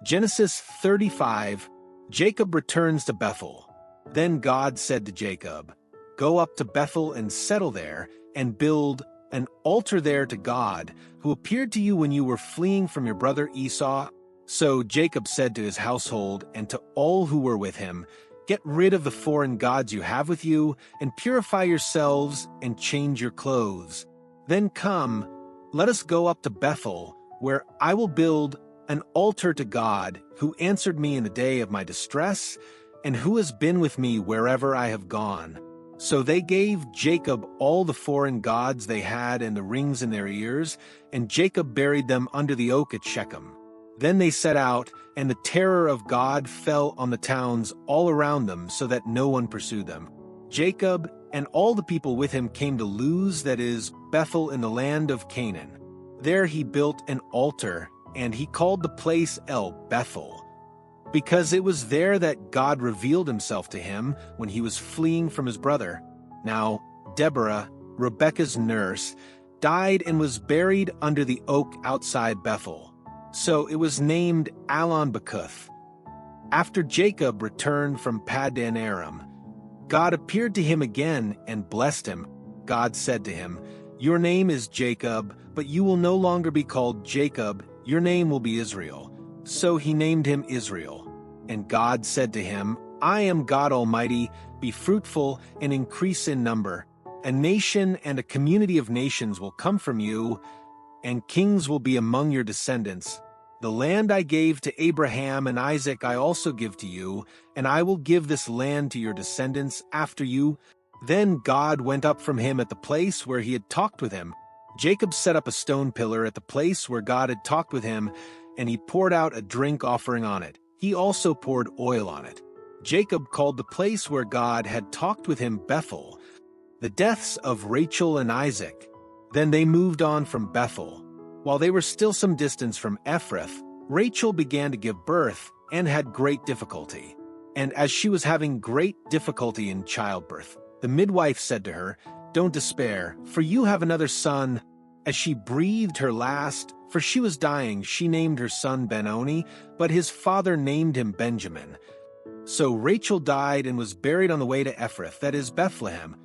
Genesis 35. Jacob returns to Bethel. Then God said to Jacob, "Go up to Bethel and settle there, and build an altar there to God, who appeared to you when you were fleeing from your brother Esau." So Jacob said to his household and to all who were with him, "Get rid of the foreign gods you have with you, and purify yourselves and change your clothes. Then come, let us go up to Bethel, where I will build an altar to God, who answered me in the day of my distress, and who has been with me wherever I have gone." So they gave Jacob all the foreign gods they had and the rings in their ears, and Jacob buried them under the oak at Shechem. Then they set out, and the terror of God fell on the towns all around them, so that no one pursued them. Jacob and all the people with him came to Luz, that is, Bethel, in the land of Canaan. There he built an altar, and he called the place El Bethel, because it was there that God revealed himself to him when he was fleeing from his brother. Now Deborah, Rebekah's nurse, died and was buried under the oak outside Bethel. So it was named Allon-Bacuth. After Jacob returned from Paddan Aram, God appeared to him again and blessed him. God said to him, "Your name is Jacob, but you will no longer be called Jacob. Your name will be Israel." So he named him Israel. And God said to him, "I am God Almighty. Be fruitful and increase in number. A nation and a community of nations will come from you, and kings will be among your descendants. The land I gave to Abraham and Isaac I also give to you, and I will give this land to your descendants after you." Then God went up from him at the place where he had talked with him. Jacob set up a stone pillar at the place where God had talked with him, and he poured out a drink offering on it. He also poured oil on it. Jacob called the place where God had talked with him Bethel. The deaths of Rachel and Isaac. Then they moved on from Bethel. While they were still some distance from Ephrath, Rachel began to give birth and had great difficulty. And as she was having great difficulty in childbirth, the midwife said to her, "Don't despair, for you have another son." As she breathed her last, for she was dying, she named her son Benoni, but his father named him Benjamin. So Rachel died and was buried on the way to Ephrath, that is, Bethlehem.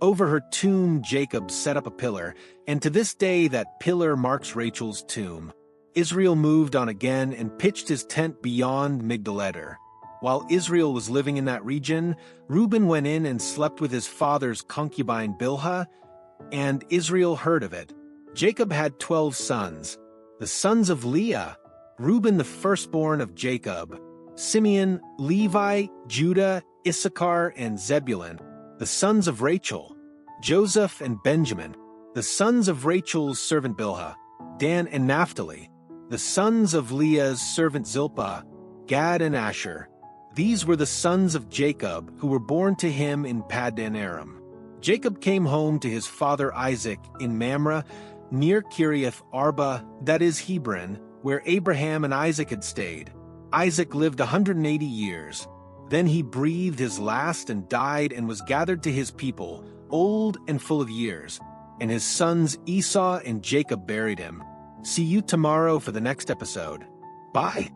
Over her tomb Jacob set up a pillar, and to this day that pillar marks Rachel's tomb. Israel moved on again and pitched his tent beyond Migdal-eder. While Israel was living in that region, Reuben went in and slept with his father's concubine Bilhah, and Israel heard of it. Jacob had 12 sons. The sons of Leah: Reuben the firstborn of Jacob, Simeon, Levi, Judah, Issachar, and Zebulun. The sons of Rachel: Joseph and Benjamin. The sons of Rachel's servant Bilhah: Dan and Naphtali. The sons of Leah's servant Zilpah: Gad and Asher. These were the sons of Jacob who were born to him in Paddan Aram. Jacob came home to his father Isaac in Mamre, near Kiriath Arba, that is Hebron, where Abraham and Isaac had stayed. Isaac lived 180 years. Then he breathed his last and died and was gathered to his people, old and full of years. And his sons Esau and Jacob buried him. See you tomorrow for the next episode. Bye.